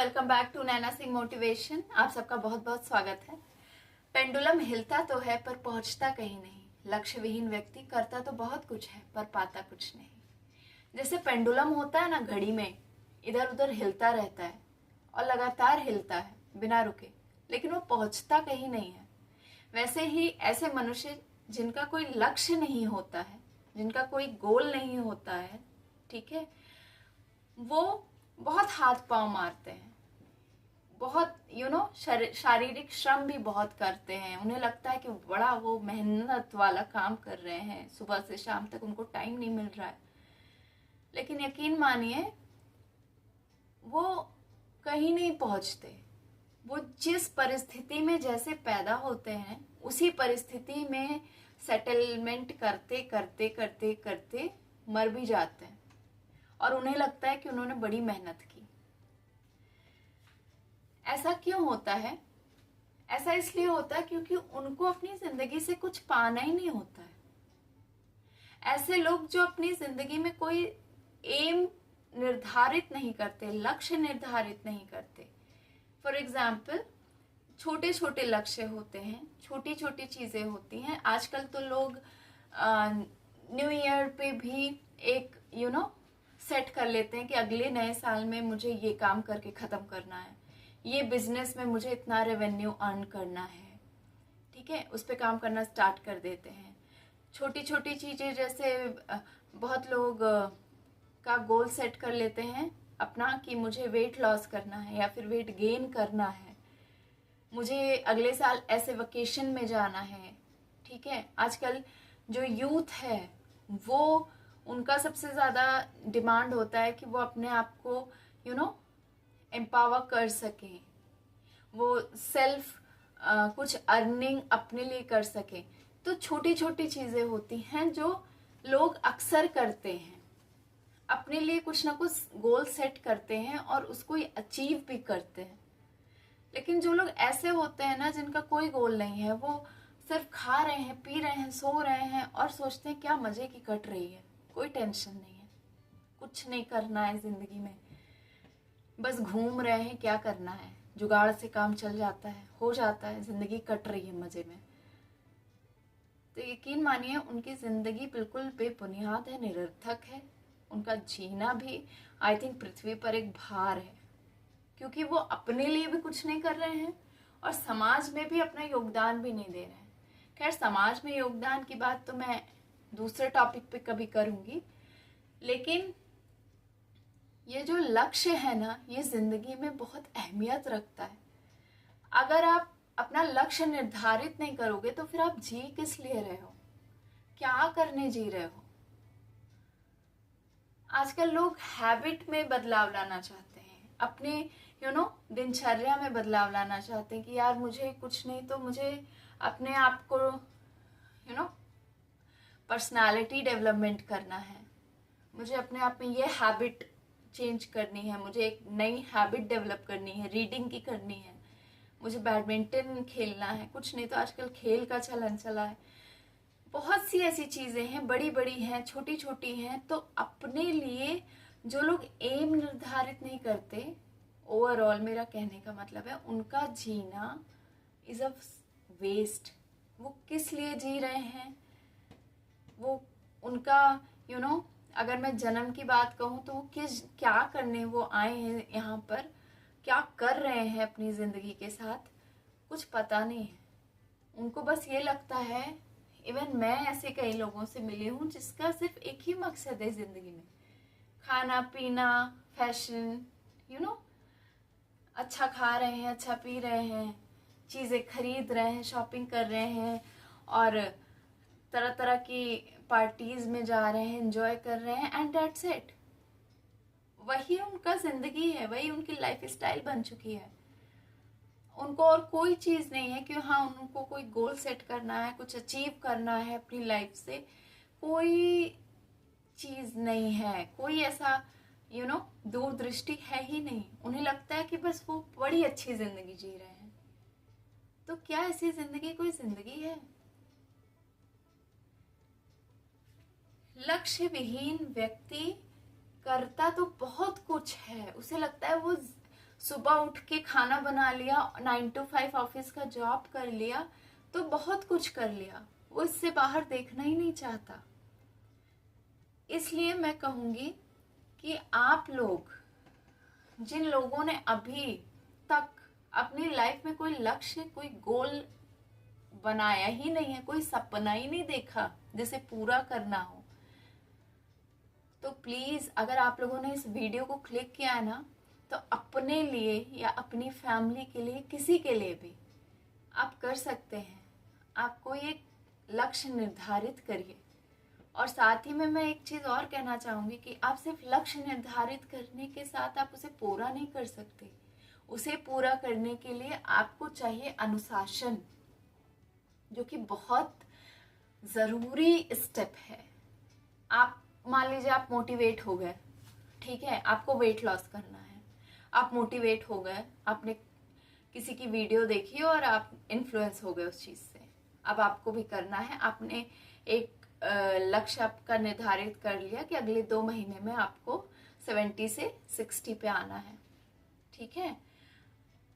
Welcome back to Naina Singh motivation. आप सबका बहुत बहुत स्वागत है। पेंडुलम हिलता तो है पर पहुंचता कहीं नहीं। लक्ष्य विहीन व्यक्ति करता तो बहुत कुछ है पर पाता कुछ नहीं। जैसे पेंडुलम होता है ना, घड़ी में इधर उधर हिलता रहता है और लगातार हिलता है बिना रुके, लेकिन वो पहुंचता कहीं नहीं है। वैसे ही ऐसे मनुष्य जिनका कोई लक्ष्य नहीं होता है, जिनका कोई गोल नहीं होता है, ठीक है, वो बहुत हाथ पांव मारते हैं, बहुत शारीरिक श्रम भी बहुत करते हैं। उन्हें लगता है कि बड़ा वो मेहनत वाला काम कर रहे हैं, सुबह से शाम तक उनको टाइम नहीं मिल रहा है। लेकिन यकीन मानिए वो कहीं नहीं पहुंचते। वो जिस परिस्थिति में जैसे पैदा होते हैं उसी परिस्थिति में सेटलमेंट करते करते करते करते मर भी जाते हैं और उन्हें लगता है कि उन्होंने बड़ी मेहनत की। ऐसा क्यों होता है? ऐसा इसलिए होता है क्योंकि उनको अपनी जिंदगी से कुछ पाना ही नहीं होता है। ऐसे लोग जो अपनी जिंदगी में कोई एम निर्धारित नहीं करते, लक्ष्य निर्धारित नहीं करते। फॉर एग्जाम्पल, छोटे छोटे लक्ष्य होते हैं, छोटी छोटी चीजें होती हैं। आजकल तो लोग न्यू ईयर पे भी एक सेट कर लेते हैं कि अगले नए साल में मुझे ये काम करके ख़त्म करना है, ये बिजनेस में मुझे इतना रेवेन्यू अर्न करना है, ठीक है, उस पर काम करना स्टार्ट कर देते हैं। छोटी छोटी चीज़ें जैसे बहुत लोग का गोल सेट कर लेते हैं अपना कि मुझे वेट लॉस करना है या फिर वेट गेन करना है, मुझे अगले साल ऐसे वेकेशन में जाना है, ठीक है। आजकल जो यूथ है वो उनका सबसे ज़्यादा डिमांड होता है कि वो अपने आप को एम्पावर कर सकें, वो सेल्फ कुछ अर्निंग अपने लिए कर सकें। तो छोटी छोटी चीज़ें होती हैं जो लोग अक्सर करते हैं, अपने लिए कुछ ना कुछ गोल सेट करते हैं और उसको अचीव भी करते हैं। लेकिन जो लोग ऐसे होते हैं ना, जिनका कोई गोल नहीं है, वो सिर्फ खा रहे हैं, पी रहे हैं, सो रहे हैं और सोचते हैं क्या मज़े की कट रही है, कोई टेंशन नहीं है, कुछ नहीं करना है ज़िंदगी में, बस घूम रहे हैं, क्या करना है, जुगाड़ से काम चल जाता है, हो जाता है, ज़िंदगी कट रही है मज़े में। तो यकीन मानिए उनकी ज़िंदगी बिल्कुल बेबुनियाद है, निरर्थक है। उनका जीना भी आई थिंक पृथ्वी पर एक भार है, क्योंकि वो अपने लिए भी कुछ नहीं कर रहे हैं और समाज में भी अपना योगदान भी नहीं दे रहे हैं। खैर, समाज में योगदान की बात तो मैं दूसरे टॉपिक पे कभी करूँगी, लेकिन ये जो लक्ष्य है ना, ये ज़िंदगी में बहुत अहमियत रखता है। अगर आप अपना लक्ष्य निर्धारित नहीं करोगे तो फिर आप जी किस लिए रहे हो, क्या करने जी रहे हो। आजकल लोग हैबिट में बदलाव लाना चाहते हैं, अपने दिनचर्या में बदलाव लाना चाहते हैं कि यार मुझे कुछ नहीं तो मुझे अपने आप को पर्सनालिटी डेवलपमेंट करना है, मुझे अपने आप में ये हैबिट चेंज करनी है, मुझे एक नई हैबिट डेवलप करनी है, रीडिंग की करनी है, मुझे बैडमिंटन खेलना है, कुछ नहीं तो आजकल खेल का चलन चला है। बहुत सी ऐसी चीज़ें हैं, बड़ी बड़ी हैं, छोटी छोटी हैं। तो अपने लिए जो लोग एम निर्धारित नहीं करते, ओवरऑल मेरा कहने का मतलब है उनका जीना इज़ अ वेस्ट। वो किस लिए जी रहे हैं, वो उनका अगर मैं जन्म की बात कहूँ तो वो क्या करने वो आए हैं यहाँ पर, क्या कर रहे हैं अपनी ज़िंदगी के साथ, कुछ पता नहीं है उनको। बस ये लगता है, इवन मैं ऐसे कई लोगों से मिली हूँ जिसका सिर्फ एक ही मकसद है ज़िंदगी में, खाना पीना, फैशन, अच्छा खा रहे हैं, अच्छा पी रहे हैं, चीज़ें खरीद रहे हैं, शॉपिंग कर रहे हैं और तरह तरह की पार्टीज में जा रहे हैं, एंजॉय कर रहे हैं, एंड दैट्स इट। वही उनका ज़िंदगी है, वही उनकी लाइफ स्टाइल बन चुकी है। उनको और कोई चीज़ नहीं है कि हाँ उनको कोई गोल सेट करना है, कुछ अचीव करना है अपनी लाइफ से, कोई चीज़ नहीं है, कोई ऐसा दूरदृष्टि है ही नहीं। उन्हें लगता है कि बस वो बड़ी अच्छी ज़िंदगी जी रहे हैं। तो क्या ऐसी ज़िंदगी कोई ज़िंदगी है? लक्ष्य विहीन व्यक्ति करता तो बहुत कुछ है, उसे लगता है वो सुबह उठ के खाना बना लिया, 9 to 5 ऑफिस का जॉब कर लिया, तो बहुत कुछ कर लिया, वो इससे बाहर देखना ही नहीं चाहता। इसलिए मैं कहूँगी कि आप लोग, जिन लोगों ने अभी तक अपनी लाइफ में कोई लक्ष्य, कोई गोल बनाया ही नहीं है, कोई सपना ही नहीं देखा जिसे पूरा करना हो, तो प्लीज अगर आप लोगों ने इस वीडियो को क्लिक किया है ना, तो अपने लिए या अपनी फैमिली के लिए, किसी के लिए भी आप कर सकते हैं। आप कोई एक लक्ष्य निर्धारित करिए। और साथ ही में मैं एक चीज और कहना चाहूंगी कि आप सिर्फ लक्ष्य निर्धारित करने के साथ आप उसे पूरा नहीं कर सकते। उसे पूरा करने के लिए आपको चाहिए अनुशासन, जो कि बहुत जरूरी स्टेप है। आप मान लीजिए आप मोटिवेट हो गए, ठीक है, आपको वेट लॉस करना है, आप मोटिवेट हो गए, आपने किसी की वीडियो देखी और आप इन्फ्लुएंस हो गए उस चीज से, अब आपको भी करना है। आपने एक लक्ष्य आपका निर्धारित कर लिया कि अगले 2 महीने में आपको 70 से 60 पे आना है, ठीक है।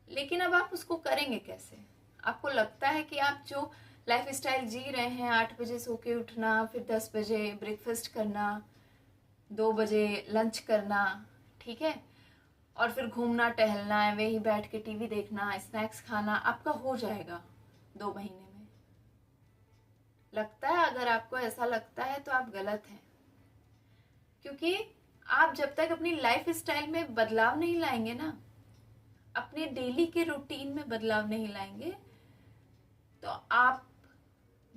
लेकिन अब आप उसको करेंगे कैसे? आपको लगता है कि आप जो लाइफ स्टाइल जी रहे हैं, 8 बजे सो के उठना, फिर 10 बजे ब्रेकफास्ट करना, 2 बजे लंच करना, ठीक है, और फिर घूमना टहलना है, वही बैठ के टीवी देखना, स्नैक्स खाना, आपका हो जाएगा 2 महीने में? लगता है? अगर आपको ऐसा लगता है तो आप गलत हैं, क्योंकि आप जब तक अपनी लाइफ स्टाइल में बदलाव नहीं लाएंगे ना, अपने डेली के रूटीन में बदलाव नहीं लाएंगे, तो आप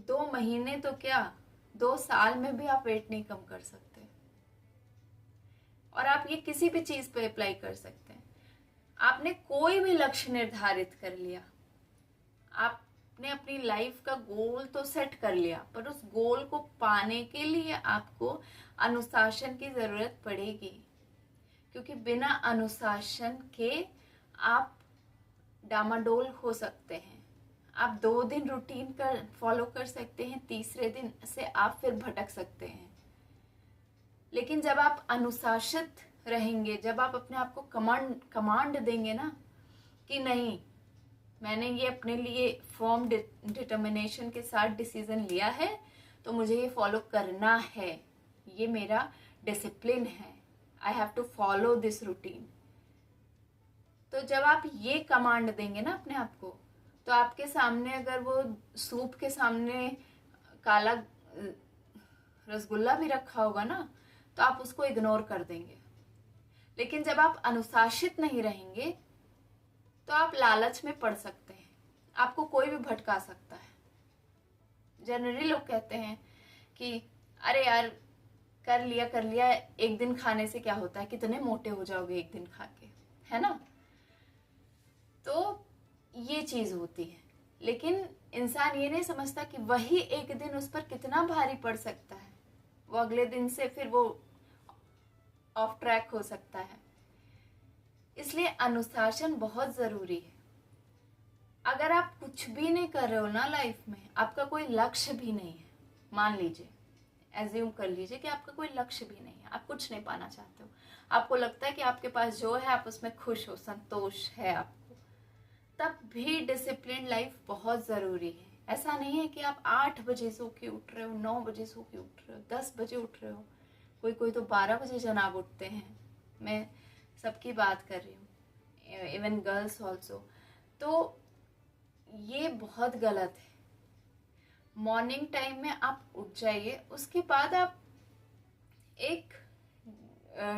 2 महीने तो क्या, 2 साल में भी आप वेट नहीं कम कर सकते। और आप ये किसी भी चीज पे अप्लाई कर सकते हैं। आपने कोई भी लक्ष्य निर्धारित कर लिया, आपने अपनी लाइफ का गोल तो सेट कर लिया, पर उस गोल को पाने के लिए आपको अनुशासन की जरूरत पड़ेगी, क्योंकि बिना अनुशासन के आप डामाडोल हो सकते हैं। आप 2 दिन रूटीन कर फॉलो कर सकते हैं, तीसरे दिन से आप फिर भटक सकते हैं। लेकिन जब आप अनुशासित रहेंगे, जब आप अपने आप को कमांड देंगे ना कि नहीं, मैंने ये अपने लिए फर्म डिटर्मिनेशन के साथ डिसीजन लिया है, तो मुझे ये फॉलो करना है, ये मेरा डिसिप्लिन है, I have to follow this routine. तो जब आप ये कमांड देंगे ना अपने आप को, तो आपके सामने अगर वो सूप के सामने काला रसगुल्ला भी रखा होगा ना, तो आप उसको इग्नोर कर देंगे। लेकिन जब आप अनुशासित नहीं रहेंगे, तो आप लालच में पड़ सकते हैं, आपको कोई भी भटका सकता है। जनरली लोग कहते हैं कि अरे यार, कर लिया, एक दिन खाने से क्या होता है, कितने मोटे हो जाओगे एक दिन खा के, है ना। तो ये चीज होती है, लेकिन इंसान ये नहीं समझता कि वही एक दिन उस पर कितना भारी पड़ सकता है, वो अगले दिन से फिर वो ऑफ ट्रैक हो सकता है। इसलिए अनुशासन बहुत जरूरी है। अगर आप कुछ भी नहीं कर रहे हो ना लाइफ में, आपका कोई लक्ष्य भी नहीं है, मान लीजिए, एज्यूम कर लीजिए कि आपका कोई लक्ष्य भी नहीं है, आप कुछ नहीं पाना चाहते हो, आपको लगता है कि आपके पास जो है आप उसमें खुश हो, संतोष है आपको, तब भी डिसिप्लिन लाइफ बहुत जरूरी है। ऐसा नहीं है कि आप 8 बजे सो के उठ रहे हो, 9 बजे सो के उठ रहे हो, 10 बजे उठ रहे हो, कोई तो 12 बजे जनाब उठते हैं, मैं सबकी बात कर रही हूँ, इवन गर्ल्स ऑल्सो। तो ये बहुत गलत है। मॉर्निंग टाइम में आप उठ जाइए, उसके बाद आप एक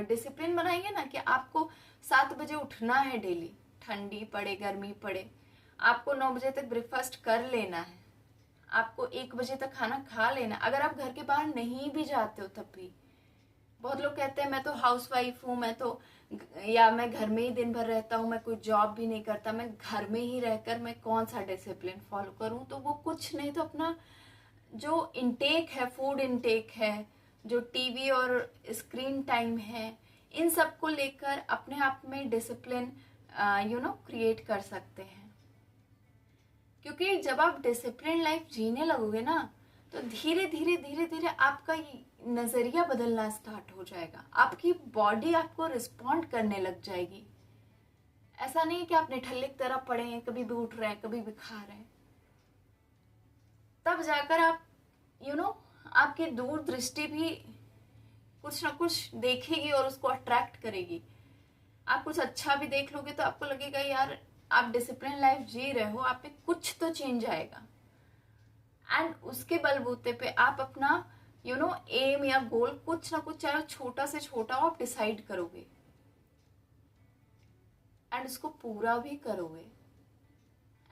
डिसिप्लिन बनाइए ना कि आपको 7 बजे उठना है डेली, ठंडी पड़े गर्मी पड़े, आपको 9 बजे तक ब्रेकफास्ट कर लेना है, आपको 1 बजे तक खाना खा लेना। अगर आप घर के बाहर नहीं भी जाते हो तब भी, बहुत लोग कहते हैं मैं तो हाउसवाइफ हूँ, मैं तो, या मैं घर में ही दिन भर रहता हूँ, मैं कोई जॉब भी नहीं करता, मैं घर में ही रहकर मैं कौन सा डिसिप्लिन फॉलो करूँ। तो वो कुछ नहीं, तो अपना जो इनटेक है, फूड इनटेक है, जो टीवी और स्क्रीन टाइम है, इन सब को लेकर अपने आप में डिसिप्लिन क्रिएट कर सकते हैं। क्योंकि जब आप डिसिप्लिन लाइफ जीने लगोगे ना, तो धीरे धीरे आपका नजरिया बदलना स्टार्ट हो जाएगा, आपकी बॉडी आपको रिस्पॉन्ड करने लग जाएगी। ऐसा नहीं है कि आप निठल्ले की तरह पड़े हैं, कभी भी उठ रहे हैं, कभी भी खा रहे हैं। तब जाकर आप आपकी दूर दृष्टि भी कुछ ना कुछ देखेगी और उसको अट्रैक्ट करेगी। आप कुछ अच्छा भी देख लोगे तो आपको लगेगा यार आप डिसिप्लिन लाइफ जी रहे हो, आप में कुछ तो चेंज आएगा। एंड उसके बलबूते पे आप अपना एम या गोल कुछ ना कुछ, चाहे छोटा से छोटा हो, आप डिसाइड करोगे एंड उसको पूरा भी करोगे।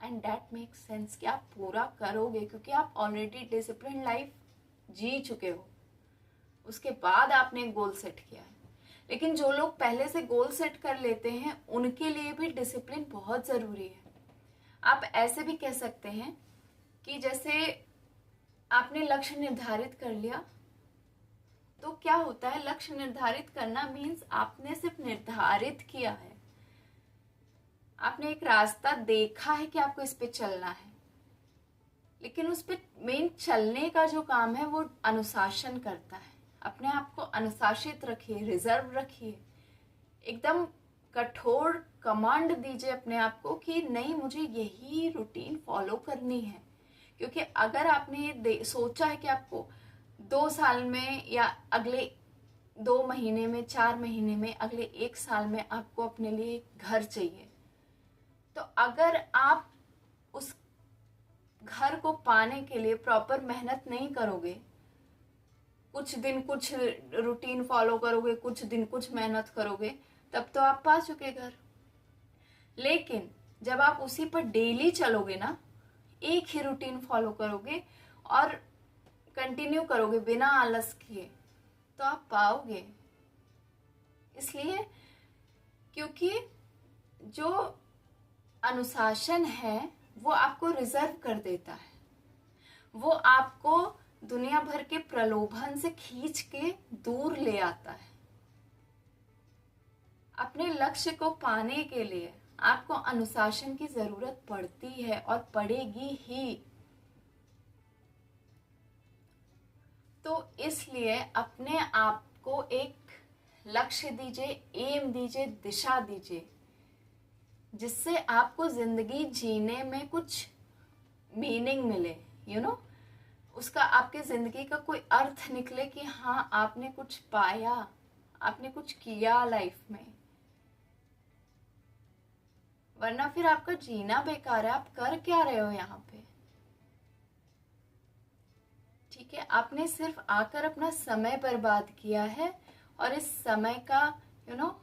एंड दैट मेक्स सेंस कि आप पूरा करोगे, क्योंकि आप ऑलरेडी डिसिप्लिन लाइफ जी चुके हो। उसके बाद आपने एक गोल सेट किया है। लेकिन जो लोग पहले से गोल सेट कर लेते हैं उनके लिए भी डिसिप्लिन बहुत ज़रूरी है। आप ऐसे भी कह सकते हैं कि जैसे आपने लक्ष्य निर्धारित कर लिया, तो क्या होता है, लक्ष्य निर्धारित करना मीन्स आपने सिर्फ निर्धारित किया है, आपने एक रास्ता देखा है कि आपको इस पे चलना है, लेकिन उस पे मेन चलने का जो काम है वो अनुशासन करता है। अपने आप को अनुशासित रखिए, रिजर्व रखिए, एकदम कठोर कमांड दीजिए अपने आप को कि नहीं, मुझे यही रूटीन फॉलो करनी है। क्योंकि अगर आपने ये सोचा है कि आपको 2 साल में या अगले 2 महीने में, 4 महीने में, अगले 1 साल में आपको अपने लिए घर चाहिए, तो अगर आप उस घर को पाने के लिए प्रॉपर मेहनत नहीं करोगे, कुछ दिन कुछ रूटीन फॉलो करोगे, कुछ दिन कुछ मेहनत करोगे, तब तो आप पा चुके घर। लेकिन जब आप उसी पर डेली चलोगे ना, एक ही रूटीन फॉलो करोगे और कंटिन्यू करोगे बिना आलस किए, तो आप पाओगे। इसलिए क्योंकि जो अनुशासन है वो आपको रिजर्व कर देता है, वो आपको दुनिया भर के प्रलोभन से खींच के दूर ले आता है। अपने लक्ष्य को पाने के लिए आपको अनुशासन की जरूरत पड़ती है और पड़ेगी ही। तो इसलिए अपने आप को एक लक्ष्य दीजिए, एम दीजिए, दिशा दीजिए, जिससे आपको जिंदगी जीने में कुछ मीनिंग मिले, उसका आपके जिंदगी का कोई अर्थ निकले कि हाँ आपने कुछ पाया, आपने कुछ किया लाइफ में। वरना फिर आपका जीना बेकार है, आप कर क्या रहे हो यहाँ पे। ठीक है, आपने सिर्फ आकर अपना समय बर्बाद किया है और इस समय का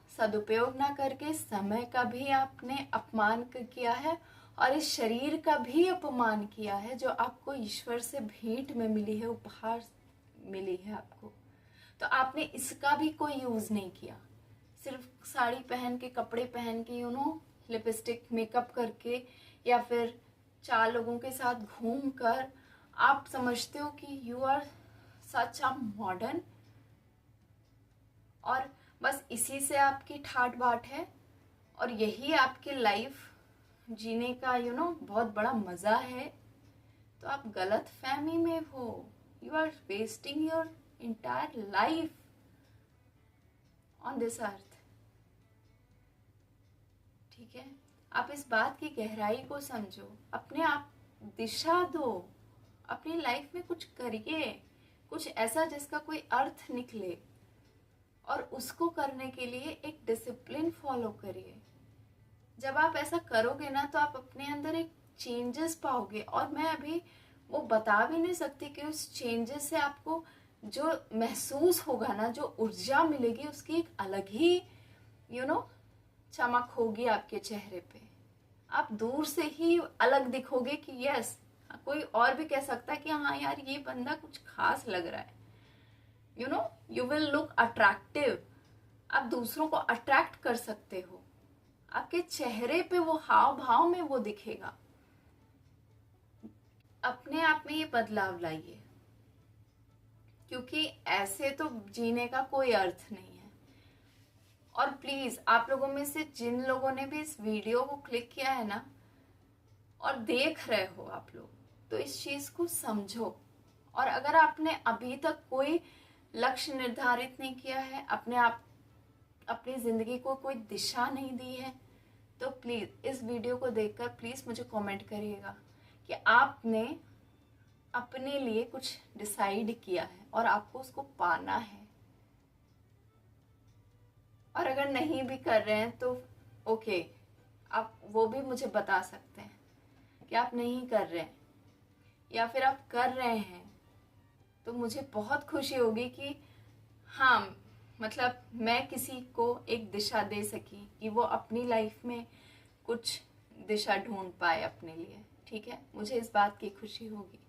सदुपयोग ना करके समय का भी आपने अपमान किया है और इस शरीर का भी अपमान किया है जो आपको ईश्वर से भेंट में मिली है, उपहार मिली है आपको। तो आपने इसका भी कोई यूज नहीं किया, सिर्फ साड़ी पहन के, कपड़े पहन के, लिपस्टिक मेकअप करके या फिर 4 लोगों के साथ घूम कर आप समझते हो कि you are such a modern, और बस इसी से आपकी ठाट बाट है और यही आपकी लाइफ जीने का बहुत बड़ा मजा है। तो आप गलत फहमी में हो, you are wasting your entire life on this earth. ठीक है, आप इस बात की गहराई को समझो, अपने आप दिशा दो, अपनी लाइफ में कुछ करिए, कुछ ऐसा जिसका कोई अर्थ निकले, और उसको करने के लिए एक डिसिप्लिन फॉलो करिए। जब आप ऐसा करोगे ना तो आप अपने अंदर एक चेंजेस पाओगे, और मैं अभी वो बता भी नहीं सकती कि उस चेंजेस से आपको जो महसूस होगा ना, जो ऊर्जा मिलेगी, उसकी एक अलग ही चमक होगी आपके चेहरे पे। आप दूर से ही अलग दिखोगे कि यस, कोई और भी कह सकता है कि हाँ यार ये बंदा कुछ खास लग रहा है, यू विल लुक अट्रैक्टिव। आप दूसरों को अट्रैक्ट कर सकते हो, आपके चेहरे पे वो हाव भाव में वो दिखेगा। अपने आप में ये बदलाव लाइए, क्योंकि ऐसे तो जीने का कोई अर्थ नहीं है। और प्लीज आप लोगों में से जिन लोगों ने भी इस वीडियो को क्लिक किया है ना और देख रहे हो आप लोग, तो इस चीज को समझो। और अगर आपने अभी तक कोई लक्ष्य निर्धारित नहीं किया है, अपने आप अपनी जिंदगी को कोई दिशा नहीं दी है, तो प्लीज़ इस वीडियो को देखकर प्लीज़ मुझे कमेंट करिएगा कि आपने अपने लिए कुछ डिसाइड किया है और आपको उसको पाना है। और अगर नहीं भी कर रहे हैं तो ओके, आप वो भी मुझे बता सकते हैं कि आप नहीं कर रहे हैं, या फिर आप कर रहे हैं तो मुझे बहुत खुशी होगी कि हाँ, मतलब मैं किसी को एक दिशा दे सकी कि वो अपनी लाइफ में कुछ दिशा ढूंढ पाए अपने लिए। ठीक है, मुझे इस बात की खुशी होगी।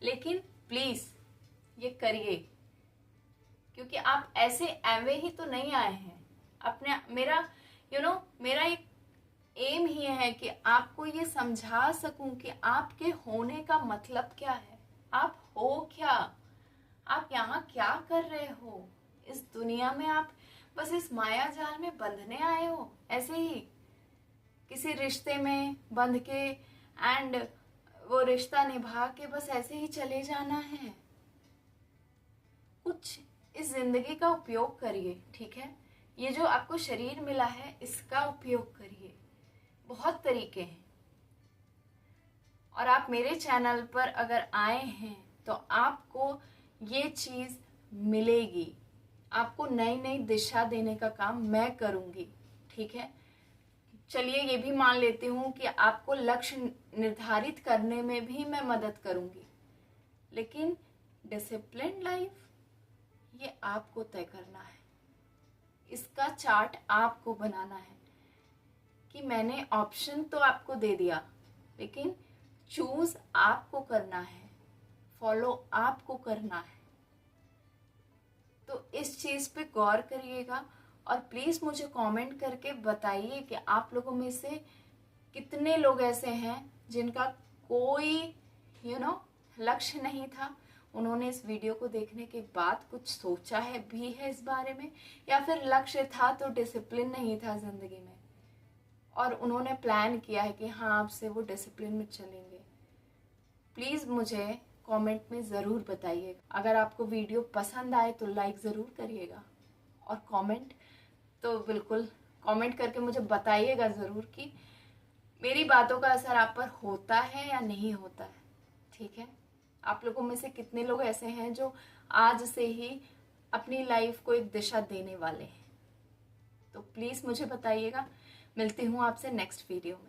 लेकिन प्लीज़ ये करिए, क्योंकि आप ऐसे एवे ही तो नहीं आए हैं अपने। मेरा मेरा एक एम ही है कि आपको ये समझा सकूं कि आपके होने का मतलब क्या है, आप हो क्या, आप यहाँ क्या कर रहे हो इस दुनिया में। आप बस इस माया जाल में बंधने आए हो, ऐसे ही किसी रिश्ते में बंध के एंड वो रिश्ता निभा के बस ऐसे ही चले जाना है। कुछ इस जिंदगी का उपयोग करिए। ठीक है, ये जो आपको शरीर मिला है इसका उपयोग करिए। बहुत तरीके हैं, और आप मेरे चैनल पर अगर आए हैं तो आपको ये चीज़ मिलेगी। आपको नई नई दिशा देने का काम मैं करूँगी। ठीक है, चलिए ये भी मान लेती हूँ कि आपको लक्ष्य निर्धारित करने में भी मैं मदद करूँगी, लेकिन डिसिप्लिन लाइफ ये आपको तय करना है। इसका चार्ट आपको बनाना है कि मैंने ऑप्शन तो आपको दे दिया, लेकिन चूज आपको करना है, फॉलो आपको करना है। तो इस चीज़ पे गौर करिएगा और प्लीज़ मुझे कमेंट करके बताइए कि आप लोगों में से कितने लोग ऐसे हैं जिनका कोई लक्ष्य नहीं था। उन्होंने इस वीडियो को देखने के बाद कुछ सोचा है भी है इस बारे में, या फिर लक्ष्य था तो डिसिप्लिन नहीं था ज़िंदगी में और उन्होंने प्लान किया है कि हाँ अब से वो डिसिप्लिन में चलेंगे। प्लीज़ मुझे कमेंट में ज़रूर बताइएगा। अगर आपको वीडियो पसंद आए तो लाइक ज़रूर करिएगा, और कमेंट तो बिल्कुल कमेंट करके मुझे बताइएगा ज़रूर कि मेरी बातों का असर आप पर होता है या नहीं होता है। ठीक है, आप लोगों में से कितने लोग ऐसे हैं जो आज से ही अपनी लाइफ को एक दिशा देने वाले हैं। तो प्लीज़ मुझे बताइएगा। मिलती हूँ आपसे नेक्स्ट वीडियो में।